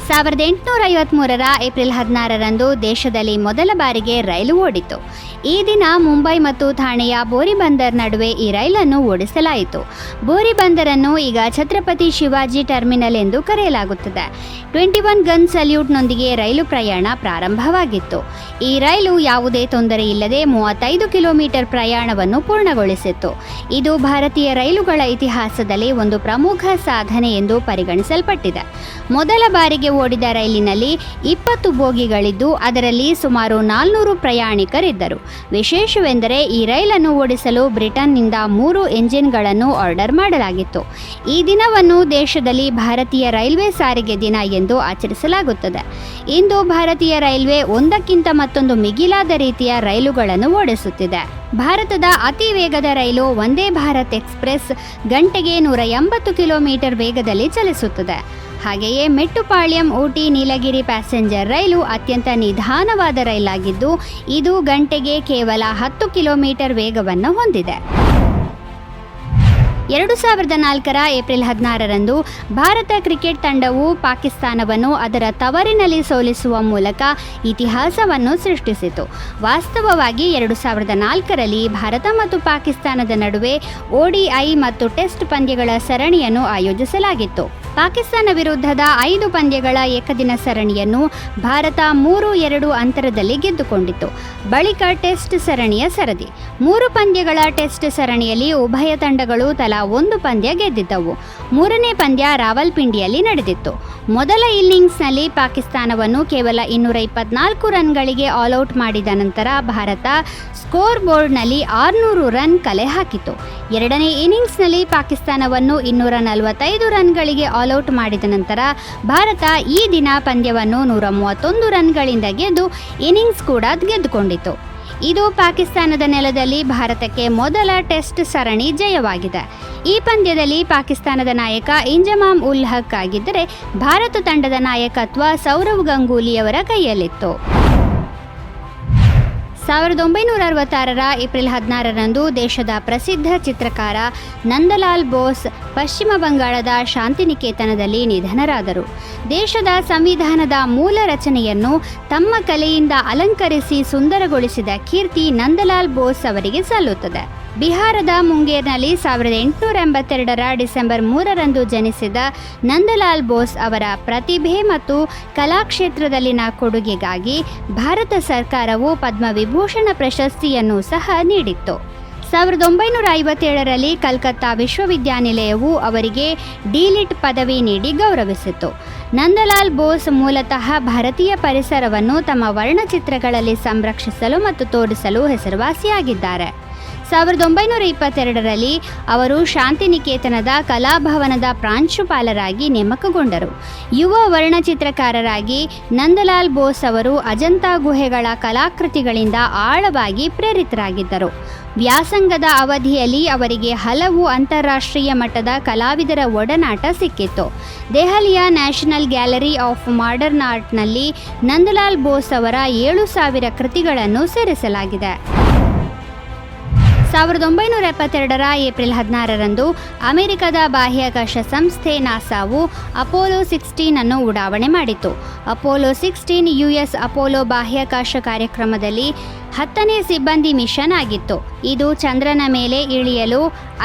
1853ರ April 16ರಂದು ದೇಶದಲ್ಲಿ ಮೊದಲ ಬಾರಿಗೆ ರೈಲು ಓಡಿತು. ಈ ದಿನ ಮುಂಬೈ ಮತ್ತು ಥಾಣೆಯ ಬೋರಿಬಂದರ್ ನಡುವೆ ಈ ರೈಲನ್ನು ಓಡಿಸಲಾಯಿತು. ಬೋರಿಬಂದರನ್ನು ಈಗ ಛತ್ರಪತಿ ಶಿವಾಜಿ ಟರ್ಮಿನಲ್ ಎಂದು ಕರೆಯಲಾಗುತ್ತದೆ. 21 ಗನ್ ಸಲ್ಯೂಟ್ನೊಂದಿಗೆ ರೈಲು ಪ್ರಯಾಣ ಪ್ರಾರಂಭವಾಗಿತ್ತು. ಈ ರೈಲು ಯಾವುದೇ ತೊಂದರೆ ಇಲ್ಲದೆ 35 ಕಿಲೋಮೀಟರ್ ಪ್ರಯಾಣವನ್ನು ಪೂರ್ಣಗೊಳಿಸಿತ್ತು. ಇದು ಭಾರತೀಯ ರೈಲುಗಳ ಇತಿಹಾಸದಲ್ಲಿ ಒಂದು ಪ್ರಮುಖ ಸಾಧನೆ ಎಂದು ಪರಿಗಣಿಸಲ್ಪಟ್ಟಿದೆ. ಮೊದಲ ಬಾರಿಗೆ ಓಡಿದ ರೈಲಿನಲ್ಲಿ 20 ಬೋಗಿಗಳಿದ್ದು ಅದರಲ್ಲಿ ಸುಮಾರು 400 ಪ್ರಯಾಣಿಕರಿದ್ದರು. ವಿಶೇಷವೆಂದರೆ ಈ ರೈಲನ್ನು ಓಡಿಸಲು ಬ್ರಿಟನ್ನಿಂದ 3 ಎಂಜಿನ್ಗಳನ್ನು ಆರ್ಡರ್ ಮಾಡಲಾಗಿತ್ತು. ಈ ದಿನವನ್ನು ದೇಶದಲ್ಲಿ ಭಾರತೀಯ ರೈಲ್ವೆ ಸಾರಿಗೆ ದಿನ ಎಂದು ಆಚರಿಸಲಾಗುತ್ತದೆ. ಇಂದು ಭಾರತೀಯ ರೈಲ್ವೆ ಒಂದಕ್ಕಿಂತ ಮತ್ತೊಂದು ಮಿಗಿಲಾದ ರೀತಿಯ ರೈಲುಗಳನ್ನು ಓಡಿಸುತ್ತಿದೆ. ಭಾರತದ ಅತಿ ವೇಗದ ರೈಲು ವಂದೇ ಭಾರತ್ ಎಕ್ಸ್‌ಪ್ರೆಸ್ ಗಂಟೆಗೆ 180 ಕಿಲೋಮೀಟರ್ ವೇಗದಲ್ಲಿ ಚಲಿಸುತ್ತದೆ. ಹಾಗೆಯೇ ಮೆಟ್ಟುಪಾಳ್ಯಂ ಊಟಿ ನೀಲಗಿರಿ ಪ್ಯಾಸೆಂಜರ್ ರೈಲು ಅತ್ಯಂತ ನಿಧಾನವಾದ ರೈಲಾಗಿದ್ದು ಇದು ಗಂಟೆಗೆ ಕೇವಲ 10 ಕಿಲೋಮೀಟರ್ ವೇಗವನ್ನು ಹೊಂದಿದೆ. 2004ರ ಏಪ್ರಿಲ್ 16ರಂದು ಭಾರತ ಕ್ರಿಕೆಟ್ ತಂಡವು ಪಾಕಿಸ್ತಾನವನ್ನು ಅದರ ತವರಿನಲ್ಲಿ ಸೋಲಿಸುವ ಮೂಲಕ ಇತಿಹಾಸವನ್ನು ಸೃಷ್ಟಿಸಿತು. ವಾಸ್ತವವಾಗಿ 2004ರಲ್ಲಿ ಭಾರತ ಮತ್ತು ಪಾಕಿಸ್ತಾನದ ನಡುವೆ ODI ಮತ್ತು ಟೆಸ್ಟ್ ಪಂದ್ಯಗಳ ಸರಣಿಯನ್ನು ಆಯೋಜಿಸಲಾಗಿತ್ತು. ಪಾಕಿಸ್ತಾನ ವಿರುದ್ಧದ 5 ಪಂದ್ಯಗಳ ಏಕದಿನ ಸರಣಿಯನ್ನು ಭಾರತ 3-2 ಅಂತರದಲ್ಲಿ ಗೆದ್ದುಕೊಂಡಿತು. ಬಳಿಕ ಟೆಸ್ಟ್ ಸರಣಿಯ ಸರದಿ 3 ಪಂದ್ಯಗಳ ಟೆಸ್ಟ್ ಸರಣಿಯಲ್ಲಿ ಉಭಯ ತಂಡಗಳು ತಲಾ 1 ಪಂದ್ಯ ಗೆದ್ದಿದ್ದವು. 3ನೇ ಪಂದ್ಯ ರಾವಲ್ಪಿಂಡಿಯಲ್ಲಿ ನಡೆದಿತ್ತು. ಮೊದಲ ಇನ್ನಿಂಗ್ಸ್ನಲ್ಲಿ ಪಾಕಿಸ್ತಾನವನ್ನು ಕೇವಲ 224 ರನ್ಗಳಿಗೆ ಆಲ್ಔಟ್ ಮಾಡಿದ ನಂತರ ಭಾರತ ಸ್ಕೋರ್ ಬೋರ್ಡ್ನಲ್ಲಿ 600 ರನ್ ಕಲೆ ಹಾಕಿತು. ಎರಡನೇ ಇನ್ನಿಂಗ್ಸ್ನಲ್ಲಿ ಪಾಕಿಸ್ತಾನವನ್ನು 245 ರನ್ಗಳಿಗೆ ಆಲ್ಔಟ್ ಮಾಡಿದ ನಂತರ ಭಾರತ ಈ ದಿನ ಪಂದ್ಯವನ್ನು 131 ರನ್ಗಳಿಂದ ಗೆದ್ದು ಇನ್ನಿಂಗ್ಸ್ ಕೂಡ ಗೆದ್ದುಕೊಂಡಿತು. ಇದು ಪಾಕಿಸ್ತಾನದ ನೆಲದಲ್ಲಿ ಭಾರತಕ್ಕೆ ಮೊದಲ ಟೆಸ್ಟ್ ಸರಣಿ ಜಯವಾಗಿದೆ. ಈ ಪಂದ್ಯದಲ್ಲಿ ಪಾಕಿಸ್ತಾನದ ನಾಯಕ ಇಂಜಮಾಮ್ ಉಲ್ ಹಕ್ ಆಗಿದ್ದರೆ ಭಾರತ ತಂಡದ ನಾಯಕತ್ವ ಸೌರವ್ ಗಂಗೂಲಿಯವರ ಕೈಯಲ್ಲಿತ್ತು. 1966ರ ಏಪ್ರಿಲ್ 16ರಂದು ದೇಶದ ಪ್ರಸಿದ್ಧ ಚಿತ್ರಕಾರ ನಂದಲಾಲ್ ಬೋಸ್ ಪಶ್ಚಿಮ ಬಂಗಾಳದ ಶಾಂತಿನಿಕೇತನದಲ್ಲಿ ನಿಧನರಾದರು. ದೇಶದ ಸಂವಿಧಾನದ ಮೂಲ ರಚನೆಯನ್ನು ತಮ್ಮ ಕಲೆಯಿಂದ ಅಲಂಕರಿಸಿ ಸುಂದರಗೊಳಿಸಿದ ಕೀರ್ತಿ ನಂದಲಾಲ್ ಬೋಸ್ ಅವರಿಗೆ ಸಲ್ಲುತ್ತದೆ. ಬಿಹಾರದ ಮುಂಗೇರ್ನಲ್ಲಿ 1882ರ ಡಿಸೆಂಬರ್ 3ರಂದು ಜನಿಸಿದ ನಂದಲಾಲ್ ಬೋಸ್ ಅವರ ಪ್ರತಿಭೆ ಮತ್ತು ಕಲಾಕ್ಷೇತ್ರದಲ್ಲಿನ ಕೊಡುಗೆಗಾಗಿ ಭಾರತ ಸರ್ಕಾರವು ಪದ್ಮವಿಭೂಷಣ ಪ್ರಶಸ್ತಿಯನ್ನು ಸಹ ನೀಡಿತ್ತು. 1957ರಲ್ಲಿ ಕಲ್ಕತ್ತಾ ವಿಶ್ವವಿದ್ಯಾನಿಲಯವು ಅವರಿಗೆ ಡಿಲಿಟ್ ಪದವಿ ನೀಡಿ ಗೌರವಿಸಿತು. ನಂದಲಾಲ್ ಬೋಸ್ ಮೂಲತಃ ಭಾರತೀಯ ಪರಿಸರವನ್ನು ತಮ್ಮ ವರ್ಣಚಿತ್ರಗಳಲ್ಲಿ ಸಂರಕ್ಷಿಸಲು ಮತ್ತು ತೋರಿಸಲು ಹೆಸರುವಾಸಿಯಾಗಿದ್ದಾರೆ. 1922ರಲ್ಲಿ ಅವರು ಶಾಂತಿನಿಕೇತನದ ಕಲಾಭವನದ ಪ್ರಾಂಶುಪಾಲರಾಗಿ ನೇಮಕಗೊಂಡರು. ಯುವ ವರ್ಣಚಿತ್ರಕಾರರಾಗಿ ನಂದಲಾಲ್ ಬೋಸ್ ಅವರು ಅಜಂತಾ ಗುಹೆಗಳ ಕಲಾಕೃತಿಗಳಿಂದ ಆಳವಾಗಿ ಪ್ರೇರಿತರಾಗಿದ್ದರು. ವ್ಯಾಸಂಗದ ಅವಧಿಯಲ್ಲಿ ಅವರಿಗೆ ಹಲವು ಅಂತಾರಾಷ್ಟ್ರೀಯ ಮಟ್ಟದ ಕಲಾವಿದರ ಒಡನಾಟ ಸಿಕ್ಕಿತ್ತು. ದೆಹಲಿಯ ನ್ಯಾಷನಲ್ ಗ್ಯಾಲರಿ ಆಫ್ ಮಾಡರ್ನ್ ಆರ್ಟ್ನಲ್ಲಿ ನಂದಲಾಲ್ ಬೋಸ್ ಅವರ 7,000 ಕೃತಿಗಳನ್ನು ಸೇರಿಸಲಾಗಿದೆ. 1972ರ ಏಪ್ರಿಲ್ 16ರಂದು ಅಮೆರಿಕದ ಬಾಹ್ಯಾಕಾಶ ಸಂಸ್ಥೆ ನಾಸಾವು ಅಪೋಲೋ 16 ಅನ್ನು ಉಡಾವಣೆ ಮಾಡಿತು. ಅಪೋಲೋ 16 US ಅಪೋಲೋ ಬಾಹ್ಯಾಕಾಶ ಕಾರ್ಯಕ್ರಮದಲ್ಲಿ 10ನೇ ಸಿಬ್ಬಂದಿ ಮಿಷನ್ ಆಗಿತ್ತು. ಇದು ಚಂದ್ರನ ಮೇಲೆ ಇಳಿಯಲು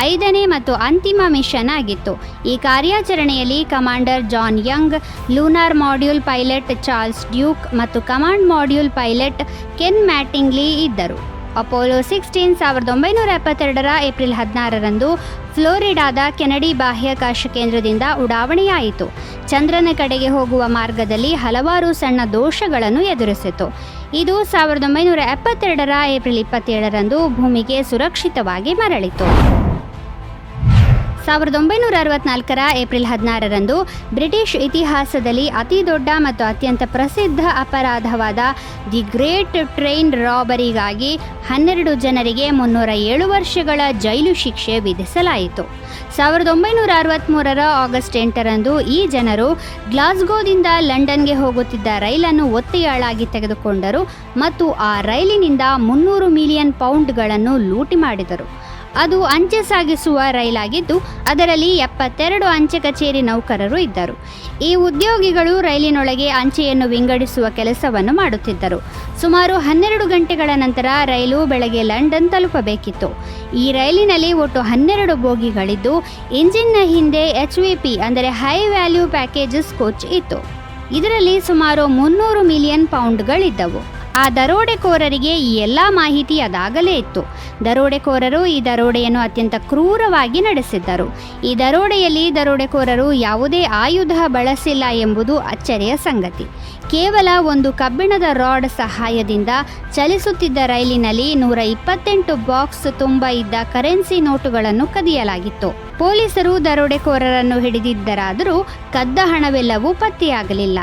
5ನೇ ಮತ್ತು ಅಂತಿಮ ಮಿಷನ್ ಆಗಿತ್ತು. ಈ ಕಾರ್ಯಾಚರಣೆಯಲ್ಲಿ commander John Young, lunar module pilot Charles Duke ಮತ್ತು command module pilot Ken Mattingly ಇದ್ದರು. ಅಪೋಲೋ 16 1972ರ ಏಪ್ರಿಲ್ 16ರಂದು ಫ್ಲೋರಿಡಾದ ಕೆನಡಿ ಬಾಹ್ಯಾಕಾಶ ಕೇಂದ್ರದಿಂದ ಉಡಾವಣೆಯಾಯಿತು. ಚಂದ್ರನ ಕಡೆಗೆ ಹೋಗುವ ಮಾರ್ಗದಲ್ಲಿ ಹಲವಾರು ಸಣ್ಣ ದೋಷಗಳನ್ನು ಎದುರಿಸಿತು. ಇದು 1972ರ ಏಪ್ರಿಲ್ 27ರಂದು ಭೂಮಿಗೆ ಸುರಕ್ಷಿತವಾಗಿ ಮರಳಿತು. 1964ರ ಏಪ್ರಿಲ್ 16ರಂದು ಬ್ರಿಟಿಷ್ ಇತಿಹಾಸದಲ್ಲಿ ಅತಿ ದೊಡ್ಡ ಮತ್ತು ಅತ್ಯಂತ ಪ್ರಸಿದ್ಧ ಅಪರಾಧವಾದ ದಿ ಗ್ರೇಟ್ ಟ್ರೈನ್ ರಾಬರಿಗಾಗಿ 12 ಜನರಿಗೆ 307 ವರ್ಷಗಳ ಜೈಲು ಶಿಕ್ಷೆ ವಿಧಿಸಲಾಯಿತು. 1963ರ ಆಗಸ್ಟ್ 8ರಂದು ಈ ಜನರು ಗ್ಲಾಸ್ಗೋದಿಂದ ಲಂಡನ್ಗೆ ಹೋಗುತ್ತಿದ್ದ ರೈಲನ್ನು ಒತ್ತೆಯಾಳಾಗಿ ತೆಗೆದುಕೊಂಡರು ಮತ್ತು ಆ ರೈಲಿನಿಂದ 300 ಮಿಲಿಯನ್ ಪೌಂಡ್ಗಳನ್ನು ಲೂಟಿ ಮಾಡಿದರು. ಅದು ಅಂಚೆ ಸಾಗಿಸುವ ರೈಲಾಗಿದ್ದು ಅದರಲ್ಲಿ 72 ಅಂಚೆ ಕಚೇರಿ ನೌಕರರು ಇದ್ದರು. ಈ ಉದ್ಯೋಗಿಗಳು ರೈಲಿನೊಳಗೆ ಅಂಚೆಯನ್ನು ವಿಂಗಡಿಸುವ ಕೆಲಸವನ್ನು ಮಾಡುತ್ತಿದ್ದರು. ಸುಮಾರು 12 ಗಂಟೆಗಳ ನಂತರ ರೈಲು ಬೆಳಗ್ಗೆ ಲಂಡನ್ ತಲುಪಬೇಕಿತ್ತು. ಈ ರೈಲಿನಲ್ಲಿ ಒಟ್ಟು 12 ಬೋಗಿಗಳಿದ್ದು ಇಂಜಿನ್ನ ಹಿಂದೆ HVP ಅಂದರೆ ಹೈ ವ್ಯಾಲ್ಯೂ ಪ್ಯಾಕೇಜಸ್ ಕೋಚ್ ಇತ್ತು. ಇದರಲ್ಲಿ ಸುಮಾರು 300 ಮಿಲಿಯನ್ ಪೌಂಡ್ಗಳಿದ್ದವು. ಆ ದರೋಡೆಕೋರರಿಗೆ ಈ ಎಲ್ಲ ಮಾಹಿತಿ ಅದಾಗಲೇ ಇತ್ತು. ದರೋಡೆಕೋರರು ಈ ದರೋಡೆಯನ್ನು ಅತ್ಯಂತ ಕ್ರೂರವಾಗಿ ನಡೆಸಿದ್ದರು. ಈ ದರೋಡೆಯಲ್ಲಿ ದರೋಡೆಕೋರರು ಯಾವುದೇ ಆಯುಧ ಬಳಸಿಲ್ಲ ಎಂಬುದು ಅಚ್ಚರಿಯ ಸಂಗತಿ. ಕೇವಲ ಒಂದು ಕಬ್ಬಿಣದ ರಾಡ್ ಸಹಾಯದಿಂದ ಚಲಿಸುತ್ತಿದ್ದ ರೈಲಿನಲ್ಲಿ 128 ಬಾಕ್ಸ್ ತುಂಬ ಇದ್ದ ಕರೆನ್ಸಿ ನೋಟುಗಳನ್ನು ಕದಿಯಲಾಗಿತ್ತು. ಪೊಲೀಸರು ದರೋಡೆಕೋರರನ್ನು ಹಿಡಿದಿದ್ದರಾದರೂ ಕದ್ದ ಹಣವೆಲ್ಲವೂ ಪತ್ತೆಯಾಗಲಿಲ್ಲ.